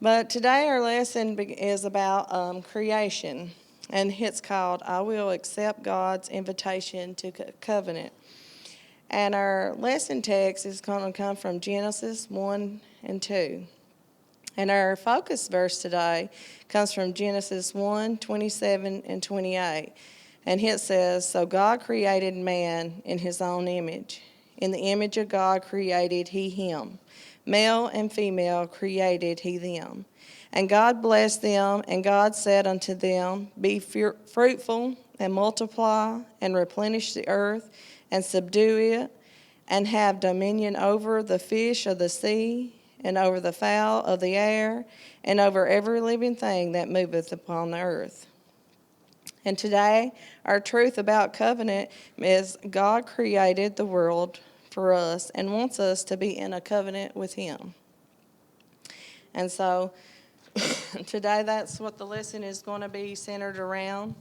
But today our lesson is about creation, and it's called I Will Accept God's Invitation to Covenant. And our lesson text is going to come from Genesis 1 and 2. And our focus verse today comes from Genesis 1:27 and 28. And it says, So God created man in his own image. In the image of God created he him. Male and female created he them. And God blessed them, and God said unto them, Be fruitful, and multiply, and replenish the earth, and subdue it, and have dominion over the fish of the sea, and over the fowl of the air, and over every living thing that moveth upon the earth. And today, our truth about covenant is God created the world for us and wants us to be in a covenant with Him. And so, today that's what the lesson is going to be centered around.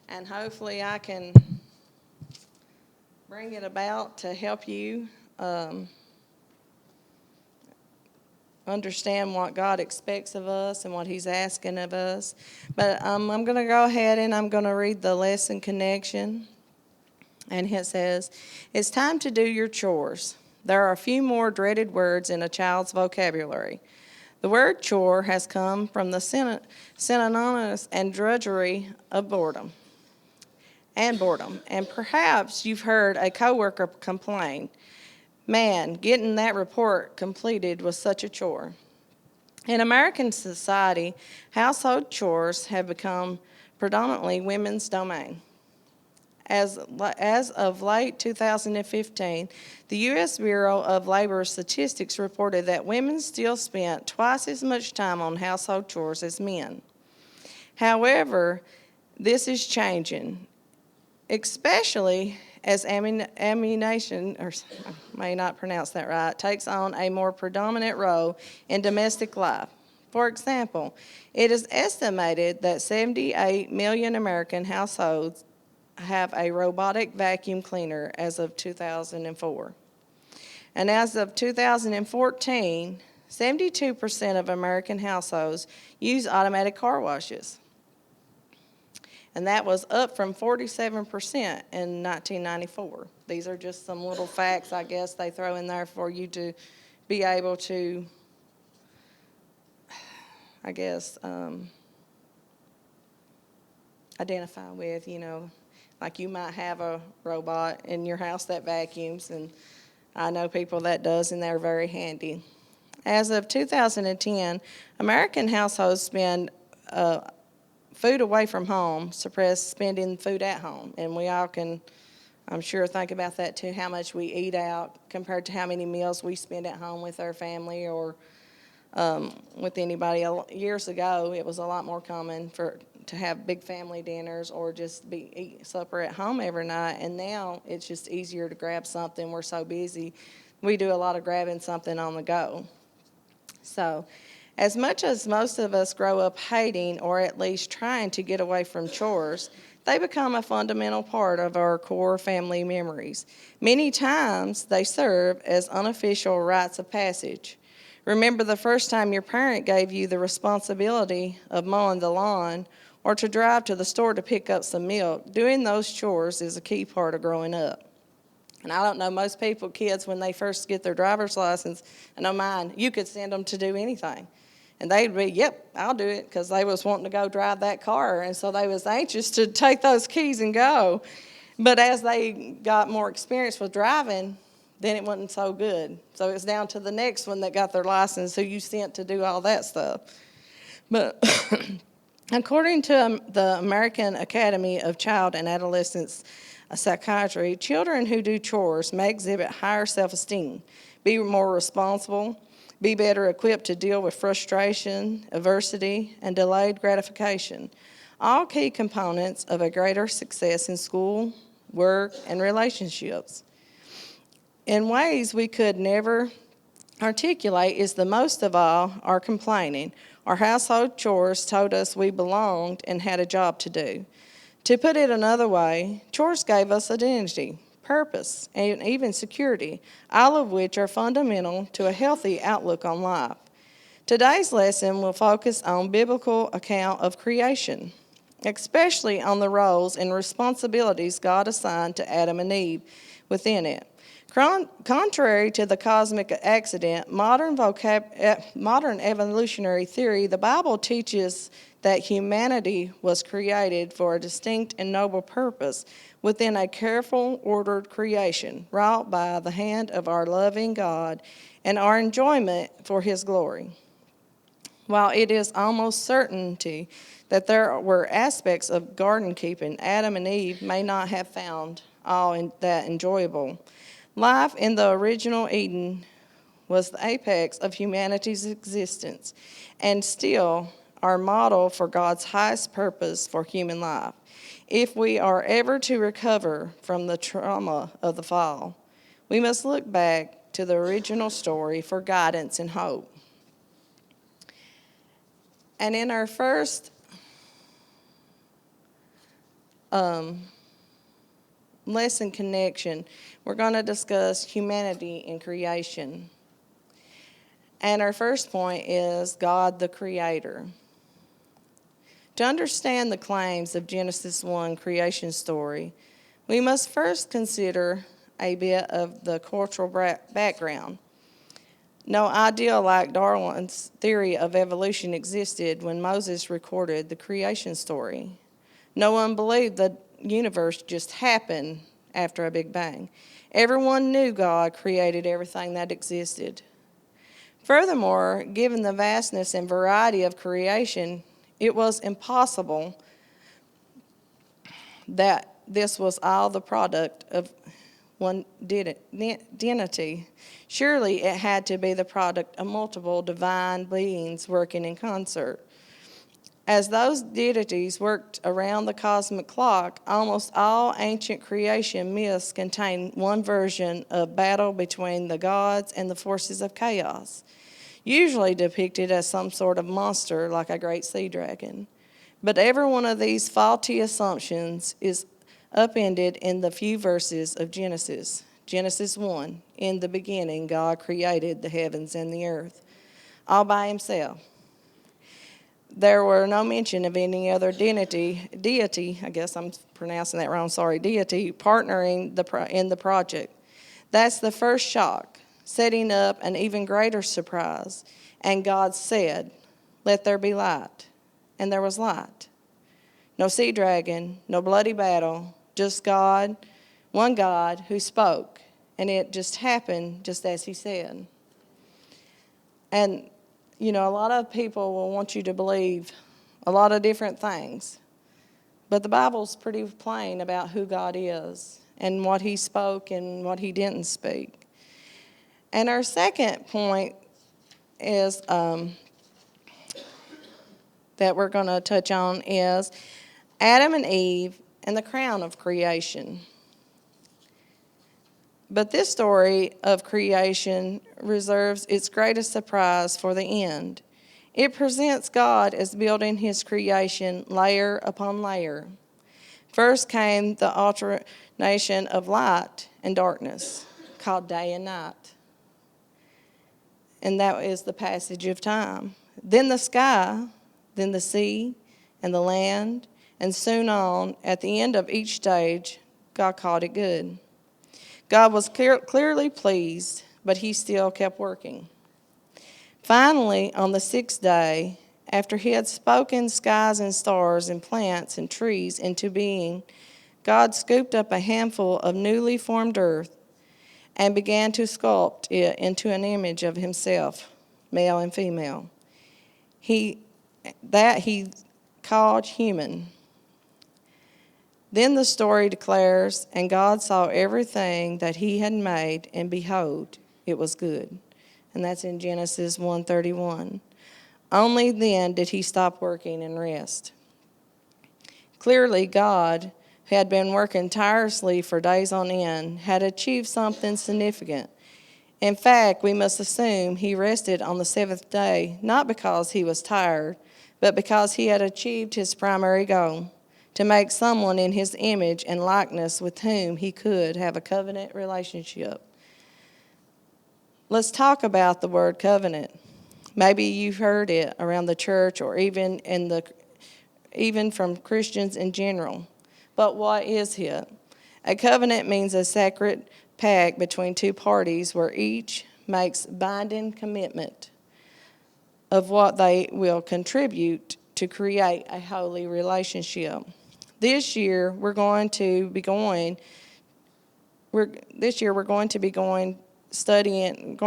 And hopefully I can bring it about to help you understand what God expects of us and what He's asking of us. But I'm going to go ahead and I'm going to read the lesson connection. And it says, It's time to do your chores. There are a few more dreaded words in a child's vocabulary. The word chore has come from the synonymous and drudgery of boredom. And perhaps you've heard a coworker complain, Man, getting that report completed was such a chore. In American society, household chores have become predominantly women's domain. As of late 2015, the U.S. Bureau of Labor Statistics reported that women still spent twice as much time on household chores as men. However, this is changing, especially as ammunition, or I may not pronounce that right, takes on a more predominant role in domestic life. For example, it is estimated that 78 million American households have a robotic vacuum cleaner as of 2004. And as of 2014, 72% of American households use automatic car washes. And that was up from 47% in 1994. These are just some little facts, I guess, they throw in there for you to be able to, I guess, identify with, like you might have a robot in your house that vacuums, and I know people that does, and they're very handy. As of 2010, American households spend food away from home suppress spending food at home. And we all can, I'm sure, think about that too, how much we eat out compared to how many meals we spend at home with our family or with anybody. Years ago, it was a lot more common to have big family dinners or just eat supper at home every night. And now it's just easier to grab something. We're so busy. We do a lot of grabbing something on the go. So, as much as most of us grow up hating or at least trying to get away from chores, they become a fundamental part of our core family memories. Many times they serve as unofficial rites of passage. Remember the first time your parent gave you the responsibility of mowing the lawn or to drive to the store to pick up some milk. Doing those chores is a key part of growing up. And I don't know, most kids, when they first get their driver's license, I know mine, you could send them to do anything. And they'd be, yep, I'll do it, because they was wanting to go drive that car. And so they was anxious to take those keys and go. But as they got more experience with driving, then it wasn't so good. So it was down to the next one that got their license, who you sent to do all that stuff. But according to the American Academy of Child and Adolescent Psychiatry, children who do chores may exhibit higher self-esteem, be more responsible, be better equipped to deal with frustration, adversity, and delayed gratification, all key components of a greater success in school, work, and relationships. In ways we could never articulate is the most of all our complaining. Our household chores told us we belonged and had a job to do. To put it another way, chores gave us identity, purpose, and even security, all of which are fundamental to a healthy outlook on life. Today's lesson will focus on biblical account of creation, especially on the roles and responsibilities God assigned to Adam and Eve within it. Contrary to the cosmic accident, modern evolutionary theory, the Bible teaches that humanity was created for a distinct and noble purpose within a careful, ordered creation, wrought by the hand of our loving God and our enjoyment for His glory. While it is almost certainty that there were aspects of garden keeping Adam and Eve may not have found all that enjoyable, life in the original Eden was the apex of humanity's existence and still our model for God's highest purpose for human life. If we are ever to recover from the trauma of the fall, we must look back to the original story for guidance and hope. And in our first lesson connection, we're going to discuss humanity and creation. And our first point is God the Creator. To understand the claims of Genesis 1 creation story, we must first consider a bit of the cultural background. No idea like Darwin's theory of evolution existed when Moses recorded the creation story. No one believed the universe just happened after a big bang. Everyone knew God created everything that existed. Furthermore, given the vastness and variety of creation, it was impossible that this was all the product of one entity. Surely it had to be the product of multiple divine beings working in concert. As those deities worked around the cosmic clock, almost all ancient creation myths contain one version of battle between the gods and the forces of chaos, usually depicted as some sort of monster like a great sea dragon. But every one of these faulty assumptions is upended in the few verses of Genesis. Genesis 1, in the beginning, God created the heavens and the earth, all by Himself. There were no mention of any other deity, I guess I'm pronouncing that wrong, sorry, deity, partnering in the project. That's the first shock, setting up an even greater surprise. And God said, "Let there be light." And there was light. No sea dragon, no bloody battle, just God, one God who spoke. And it just happened just as He said. And you know, a lot of people will want you to believe a lot of different things. But the Bible's pretty plain about who God is and what He spoke and what He didn't speak. And our second point is that we're going to touch on is Adam and Eve and the crown of creation. But this story of creation reserves its greatest surprise for the end. It presents God as building His creation layer upon layer. First came the alternation of light and darkness, called day and night. And that is the passage of time. Then the sky, then the sea, and the land, and soon on, at the end of each stage, God called it good. God was clearly pleased, but He still kept working. Finally, on the sixth day, after He had spoken skies and stars and plants and trees into being, God scooped up a handful of newly formed earth and began to sculpt it into an image of Himself, male and female. He called human. Then the story declares, and God saw everything that He had made, and behold, it was good. And that's in Genesis 1:31. Only then did He stop working and rest. Clearly, God, who had been working tirelessly for days on end, had achieved something significant. In fact, we must assume He rested on the seventh day, not because He was tired, but because He had achieved His primary goal, to make someone in His image and likeness with whom He could have a covenant relationship. Let's talk about the word covenant. Maybe you've heard it around the church or even from Christians in general. But what is it? A covenant means a sacred pact between two parties where each makes binding commitment of what they will contribute to create a holy relationship. This year we're going to be studying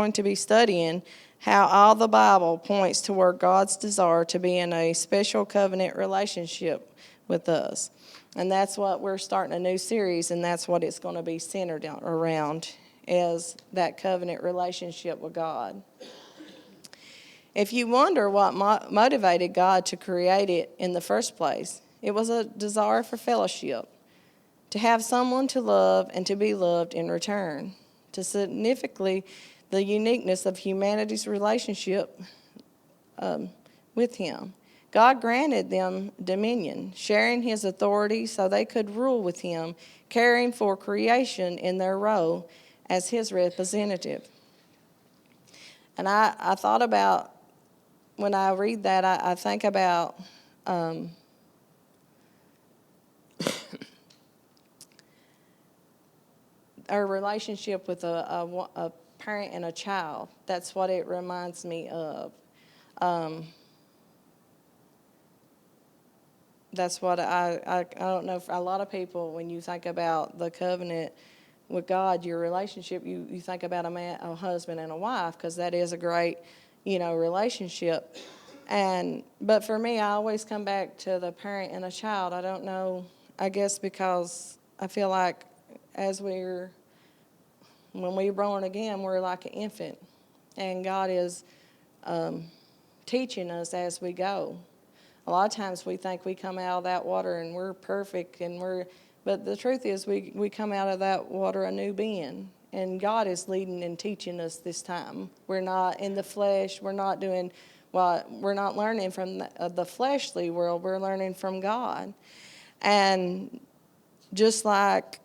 how all the Bible points toward God's desire to be in a special covenant relationship with us. And that's what we're starting a new series, and that's what it's going to be centered around, is that covenant relationship with God. If you wonder what motivated God to create it in the first place, it was a desire for fellowship, to have someone to love and to be loved in return, to significantly the uniqueness of humanity's relationship with Him. God granted them dominion, sharing His authority so they could rule with Him, caring for creation in their role as His representative. And I thought about, when I read that, I think about our relationship with a parent and a child. That's what it reminds me of. That's what I don't know, for a lot of people, when you think about the covenant with God, your relationship, you think about a husband and a wife, because that is a great, relationship. But for me, I always come back to the parent and a child. I don't know, I guess because I feel like when we're born again, we're like an infant, and God is teaching us as we go. A lot of times we think we come out of that water and we're perfect, but the truth is we come out of that water a new being, and God is leading and teaching us this time. We're not in the flesh. We're not learning from the fleshly world. We're learning from God. And just like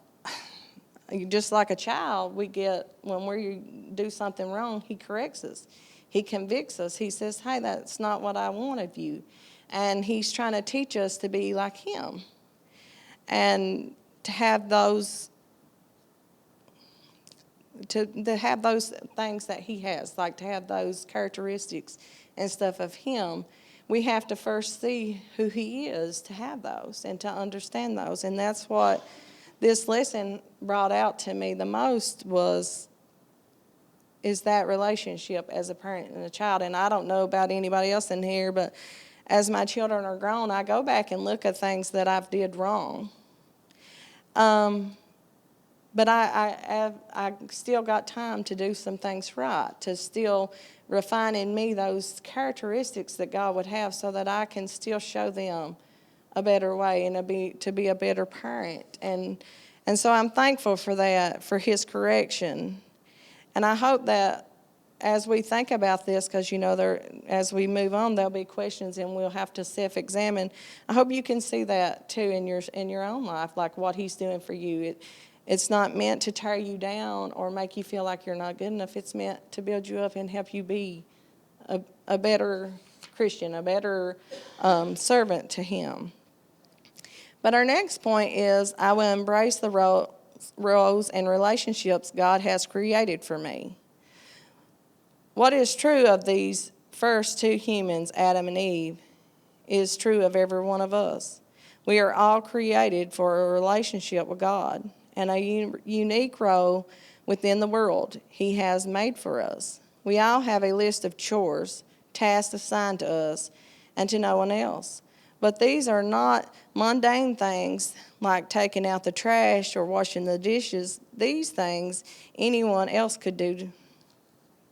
a child, when we do something wrong, He corrects us. He convicts us. He says, hey, that's not what I want of you. And He's trying to teach us to be like Him, and to have those things that He has, like to have those characteristics and stuff of Him. We have to first see who He is to have those and to understand those. And that's what this lesson brought out to me the most is that relationship as a parent and a child. And I don't know about anybody else in here, but as my children are grown, I go back and look at things that I've did wrong. But I still got time to do some things right, to still refine in me those characteristics that God would have, so that I can still show them a better way and to be a better parent. And so I'm thankful for that, for His correction. And I hope that as we think about this, because as we move on, there'll be questions and we'll have to self-examine. I hope you can see that too in your own life, like what He's doing for you. It's not meant to tear you down or make you feel like you're not good enough. It's meant to build you up and help you be a better Christian, a better servant to Him. But our next point is, I will embrace the roles and relationships God has created for me. What is true of these first two humans, Adam and Eve, is true of every one of us. We are all created for a relationship with God and a unique role within the world He has made for us. We all have a list of chores, tasks assigned to us and to no one else. But these are not mundane things like taking out the trash or washing the dishes. These things anyone else could do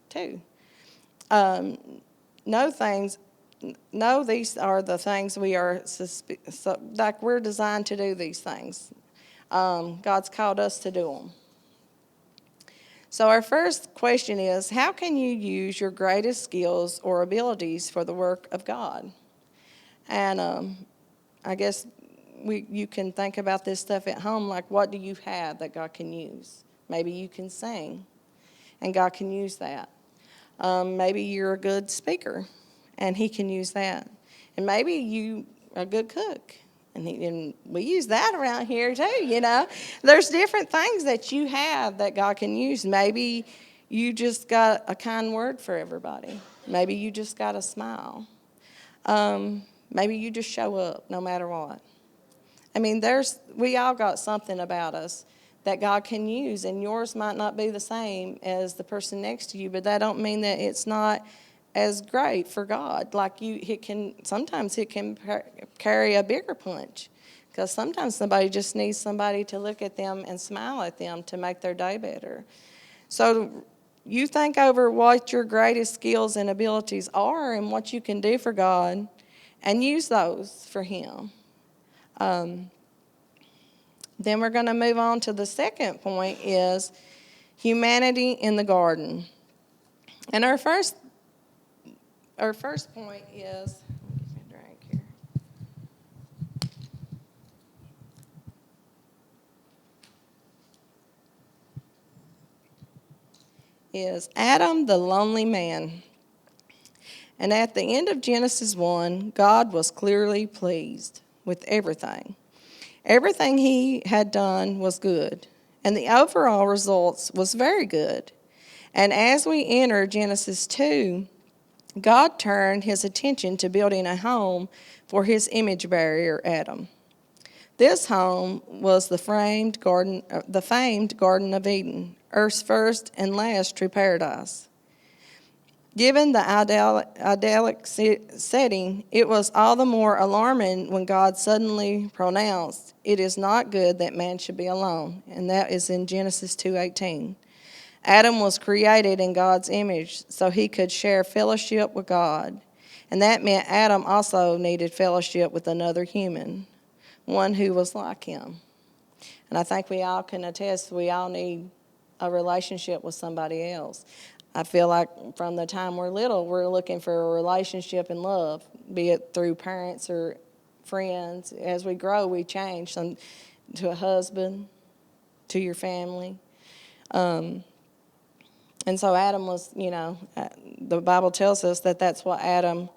too. These are the things we are like we're designed to do these things. God's called us to do them. So our first question is, how can you use your greatest skills or abilities for the work of God? And I guess you can think about this stuff at home, like what do you have that God can use? Maybe you can sing, and God can use that. Maybe you're a good speaker, and he can use that. And maybe you are a good cook, and we use that around here too. There's different things that you have that God can use. Maybe you just got a kind word for everybody. Maybe you just got a smile. Maybe you just show up no matter what. I mean, we all got something about us that God can use, and yours might not be the same as the person next to you, but that don't mean that it's not as great for God. Like sometimes it can carry a bigger punch, because sometimes somebody just needs somebody to look at them and smile at them to make their day better. So you think over what your greatest skills and abilities are and what you can do for God, and use those for Him. Then we're going to move on to the second point, is humanity in the garden. And our first point is, let me get my drink here. Is Adam the lonely man? And at the end of Genesis 1, God was clearly pleased with everything. Everything he had done was good, and the overall results was very good. And as we enter Genesis 2, God turned his attention to building a home for his image bearer, Adam. This home was the famed Garden of Eden, Earth's first and last true paradise. Given the idyllic setting, it was all the more alarming when God suddenly pronounced, "It is not good that man should be alone," and that is in Genesis 2:18. Adam was created in God's image so he could share fellowship with God, and that meant Adam also needed fellowship with another human, one who was like him. And I think we all can attest we all need a relationship with somebody else. I feel like from the time we're little, we're looking for a relationship and love, be it through parents or friends. As we grow, we change to a husband, to your family. And so Adam was, the Bible tells us that that's what Adam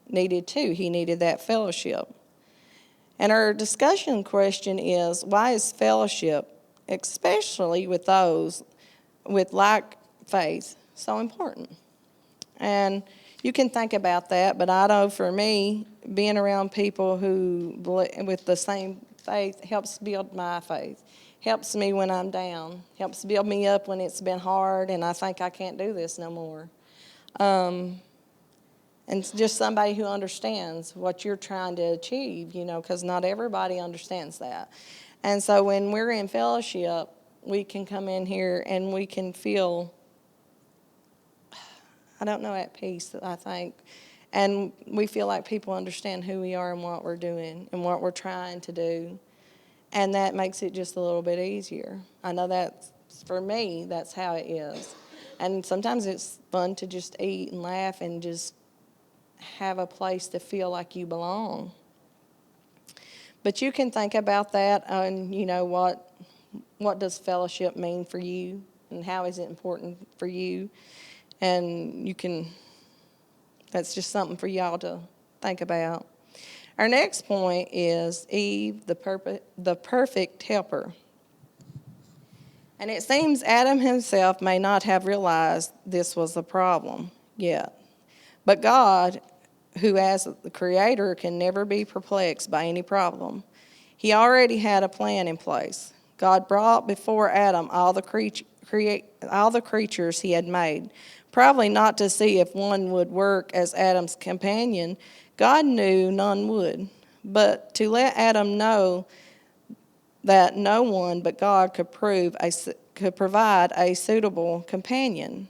needed too. He needed that fellowship. And our discussion question is, why is fellowship, especially with those with like faith, so important? And you can think about that, but I know for me, being around people who with the same faith helps build my faith, helps me when I'm down, helps build me up when it's been hard and I think I can't do this no more. And just somebody who understands what you're trying to achieve, because not everybody understands that. And so when we're in fellowship, we can come in here and we can feel, at peace, I think. And we feel like people understand who we are and what we're doing and what we're trying to do. And that makes it just a little bit easier. I know that's, for me, that's how it is. And sometimes it's fun to just eat and laugh and just have a place to feel like you belong. But you can think about that and, what does fellowship mean for you and how is it important for you? And that's just something for y'all to think about. Our next point is Eve, the perfect helper. And it seems Adam himself may not have realized this was a problem yet. But God, who as the creator can never be perplexed by any problem, he already had a plan in place. God brought before Adam all the creatures he had made, probably not to see if one would work as Adam's companion. God knew none would, but to let Adam know that no one but God could provide a suitable companion.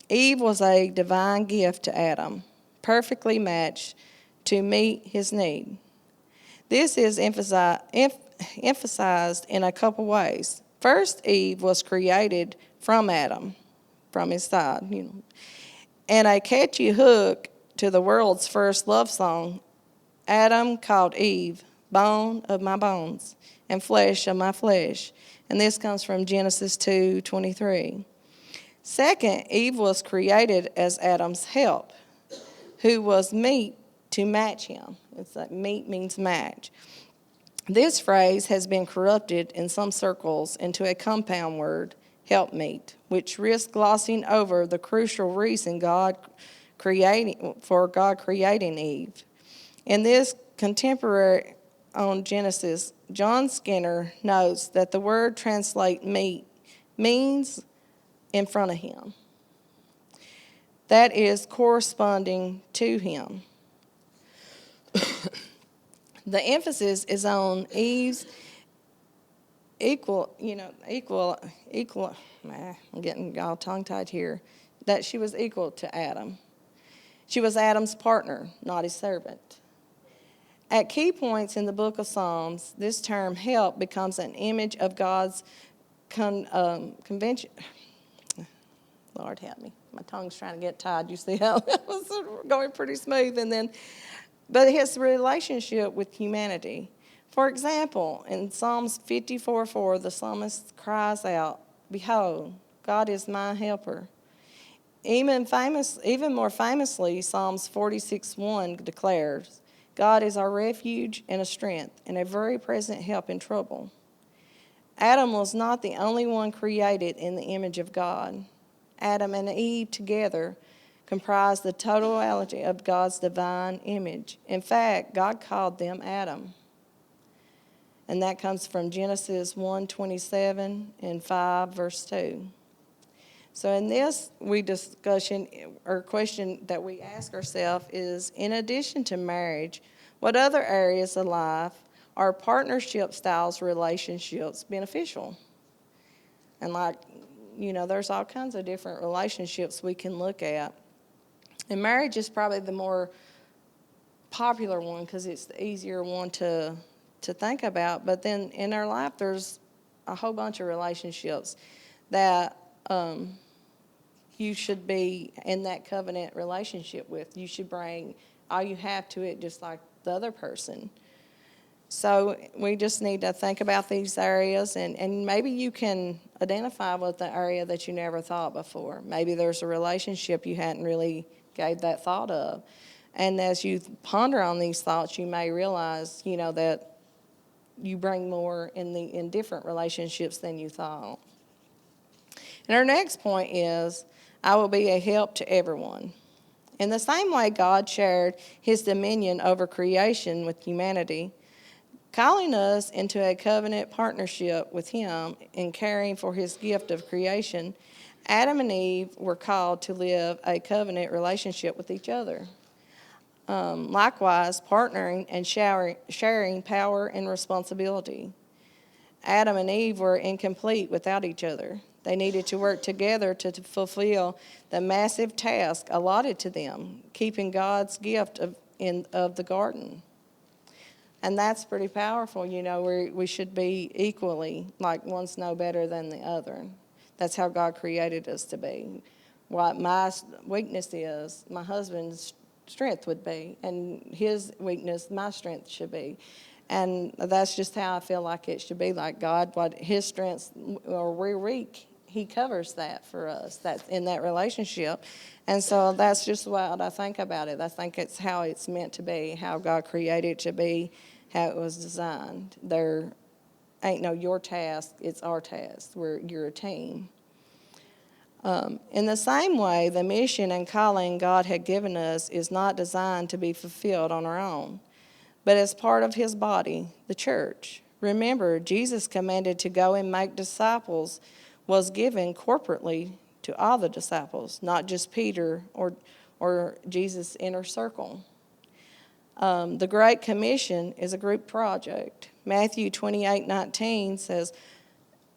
Eve was a divine gift to Adam, perfectly matched to meet his need. This is emphasized in a couple ways. First, Eve was created from Adam, from his side, And a catchy hook to the world's first love song, Adam called Eve bone of my bones and flesh of my flesh. And this comes from Genesis 2:23. Second, Eve was created as Adam's help, who was meet to match him. It's like meet means match. This phrase has been corrupted in some circles into a compound word, helpmeet, which risks glossing over the crucial reason God creating Eve. In this contemporary on Genesis, John Skinner notes that the word translate meet means in front of him. That is corresponding to him. The emphasis is on Eve's equal, I'm getting all tongue-tied here, that she was equal to Adam. She was Adam's partner, not his servant. At key points in the book of Psalms, this term help becomes an image of God's convention. Lord help me. My tongue's trying to get tied. You see how that was going pretty smooth. But his relationship with humanity. For example, in Psalms 54:4, the psalmist cries out, "Behold, God is my helper." Even more famously, Psalms 46:1 declares, "God is our refuge and a strength, and a very present help in trouble." Adam was not the only one created in the image of God. Adam and Eve together comprise the totality of God's divine image. In fact, God called them Adam. And that comes from Genesis 1:27 and 5, verse 2. So in this question that we ask ourselves is, in addition to marriage, what other areas of life are partnership styles relationships beneficial? And there's all kinds of different relationships we can look at. And marriage is probably the more popular one because it's the easier one to think about. But then in our life, there's a whole bunch of relationships that you should be in that covenant relationship with. You should bring all you have to it, just like the other person. So we just need to think about these areas, and maybe you can identify with the area that you never thought before. Maybe there's a relationship you hadn't really gave that thought of. And as you ponder on these thoughts, you may realize, that you bring more in different relationships than you thought. And our next point is, I will be a help to everyone. In the same way God shared his dominion over creation with humanity, calling us into a covenant partnership with him in caring for his gift of creation, Adam and Eve were called to live a covenant relationship with each other. Likewise, partnering and sharing power and responsibility. Adam and Eve were incomplete without each other. They needed to work together to fulfill the massive task allotted to them, keeping God's gift of the garden. And that's pretty powerful. We should be equally, like one's no better than the other. That's how God created us to be. What my weakness is, my husband's strength would be, and his weakness, my strength should be. And that's just how I feel like it should be. Like God, what his strengths, or we're weak, he covers that for us. That's in that relationship. And so that's just what I think about it. I think it's how it's meant to be, how God created it to be, how it was designed. There ain't no your task, it's our task. You're a team. In the same way, the mission and calling God had given us is not designed to be fulfilled on our own, but as part of his body, the church. Remember, Jesus commanded to go and make disciples was given corporately to all the disciples, not just Peter or Jesus' inner circle. The Great Commission is a group project. Matthew 28:19 says,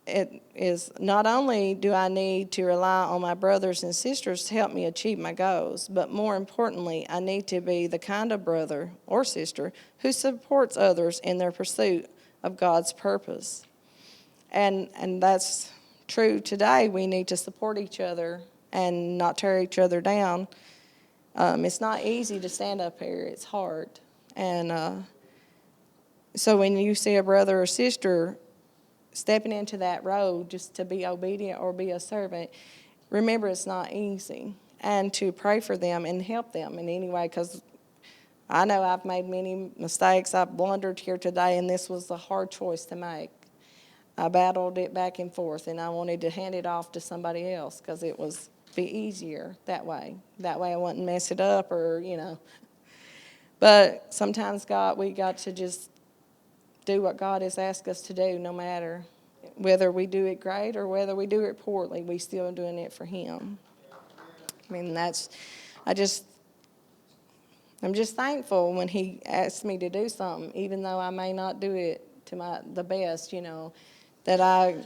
it is not only do I need to rely on my brothers and sisters to help me achieve my goals, but more importantly, I need to be the kind of brother or sister who supports others in their pursuit of God's purpose. And that's true today. We need to support each other and not tear each other down. It's not easy to stand up here. It's hard. And so when you see a brother or sister stepping into that road just to be obedient or be a servant, remember it's not easy, and to pray for them and help them in any way, because I know I've made many mistakes. I've blundered here today, and this was a hard choice to make. I battled it back and forth, and I wanted to hand it off to somebody else because it was be easier that way. That way I wouldn't mess it up or. But sometimes we got to just do what God has asked us to do, no matter whether we do it great or whether we do it poorly. We still doing it for Him. I mean, I'm just thankful when He asks me to do something, even though I may not do it to the best, that I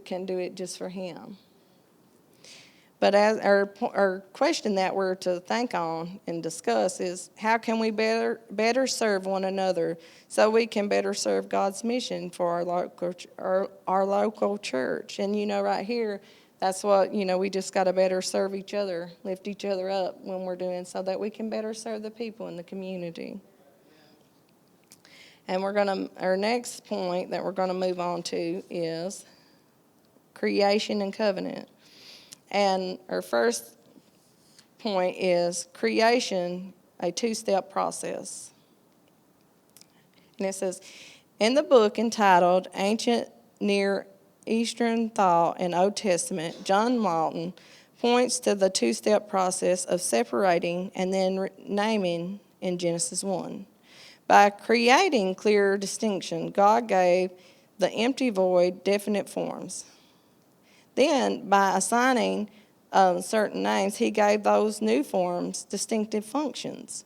can do it just for Him. But as our question that we're to think on and discuss is, how can we better serve one another so we can better serve God's mission for our local church? And right here, that's what we just got to better serve each other, lift each other up when we're doing, so that we can better serve the people in the community. And our next point that we're gonna move on to is creation and covenant. And our first point is creation, a two-step process. And it says, in the book entitled Ancient Near Eastern Thought and Old Testament, John Lawton points to the two-step process of separating and then naming in Genesis 1. By creating clear distinction, God gave the empty void definite forms. Then, by assigning certain names, He gave those new forms distinctive functions.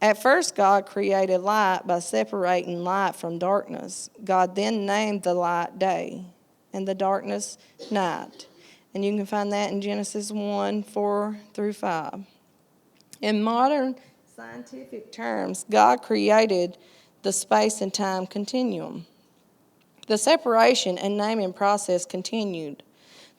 At first, God created light by separating light from darkness. God then named the light day and the darkness night. And you can find that in Genesis 1, 4 through 5. In modern scientific terms, God created the space and time continuum. The separation and naming process continued.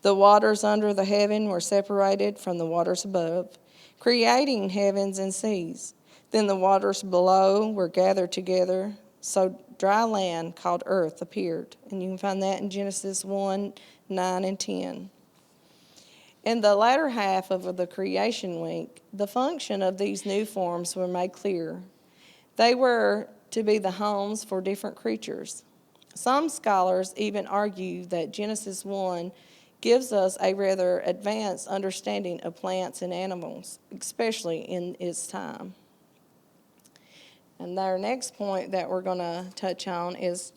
The waters under the heaven were separated from the waters above, creating heavens and seas. Then the waters below were gathered together, so dry land called earth appeared. And you can find that in Genesis 1, 9 and 10. In the latter half of the creation week, the function of these new forms were made clear. They were to be the homes for different creatures. Some scholars even argue that Genesis 1 gives us a rather advanced understanding of plants and animals, especially in its time. And our next point that we're going to touch on is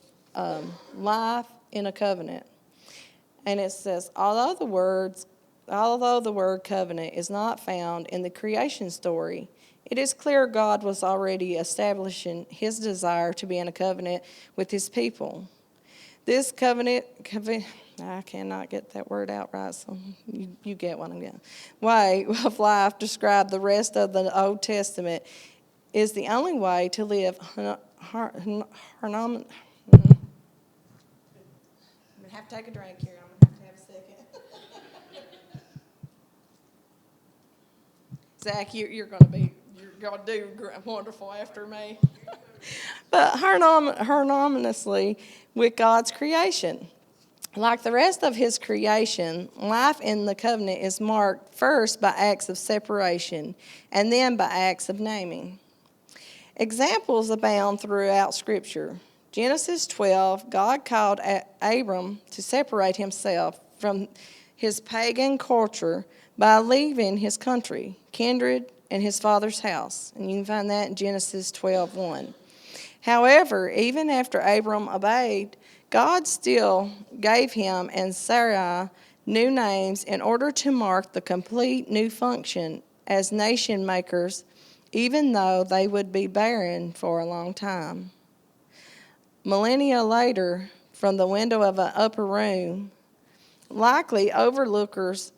life in a covenant. And it says, although the word covenant is not found in the creation story, it is clear God was already establishing His desire to be in a covenant with His people. This covenant, I cannot get that word out right, so you get what I'm getting. Way of life described the rest of the Old Testament is the only way to live I'm going to have to take a drink here. I'm going to have a second. Zach, you're going to do wonderful after me. But harmoniously with God's creation. Like the rest of His creation, life in the covenant is marked first by acts of separation and then by acts of naming. Examples abound throughout Scripture. Genesis 12, God called Abram to separate himself from his pagan culture by leaving his country, kindred, and his father's house. And you can find that in Genesis 12:1. However, even after Abram obeyed, God still gave him and Sarai new names in order to mark the complete new function as nation makers, even though they would be barren for a long time. Millennia later, from the window of an upper room, likely overlooking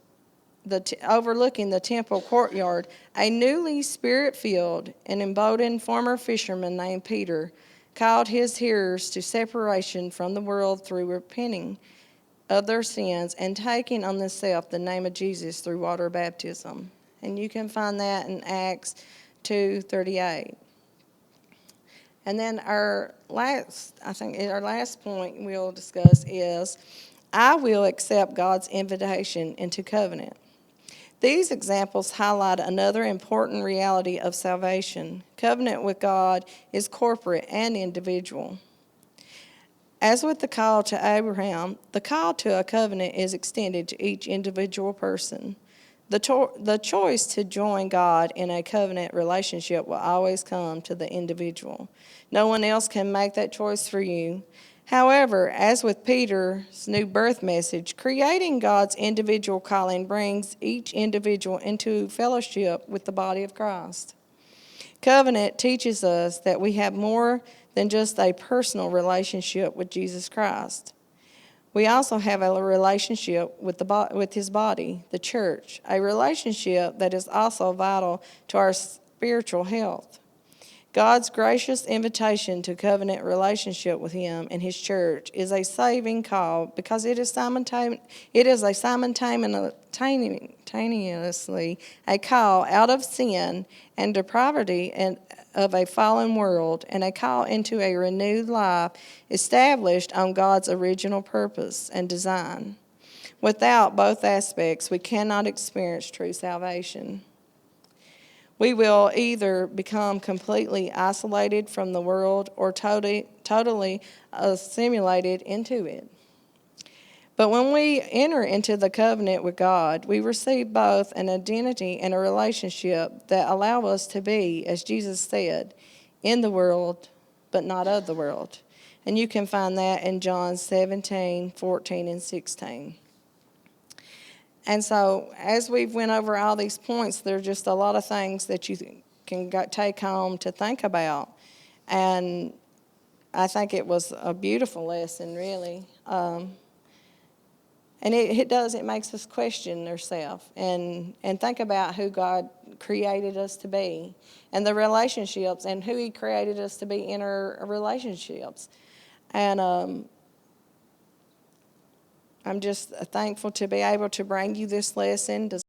the temple courtyard, a newly spirit-filled and emboldened former fisherman named Peter called his hearers to separation from the world through repenting of their sins and taking on themselves the name of Jesus through water baptism. And you can find that in Acts 2:38. And then our last point we'll discuss is I will accept God's invitation into covenant. These examples highlight another important reality of salvation. Covenant with God is corporate and individual. As with the call to Abraham, the call to a covenant is extended to each individual person. The choice to join God in a covenant relationship will always come to the individual. No one else can make that choice for you. However, as with Peter's new birth message, creating God's individual calling brings each individual into fellowship with the body of Christ. Covenant teaches us that we have more than just a personal relationship with Jesus Christ. We also have a relationship with his body, the church, a relationship that is also vital to our spiritual health. God's gracious invitation to covenant relationship with him and his church is a saving call because it is simultaneously a call out of sin and depravity of a fallen world and a call into a renewed life established on God's original purpose and design. Without both aspects, we cannot experience true salvation. We will either become completely isolated from the world or totally assimilated into it. But when we enter into the covenant with God, we receive both an identity and a relationship that allow us to be, as Jesus said, in the world, but not of the world. And you can find that in John 17, 14, and 16. And so as we've went over all these points, there are just a lot of things that you can take home to think about. And I think it was a beautiful lesson, really. And it makes us question ourselves and think about who God created us to be and the relationships and who he created us to be in our relationships. And I'm just thankful to be able to bring you this lesson, to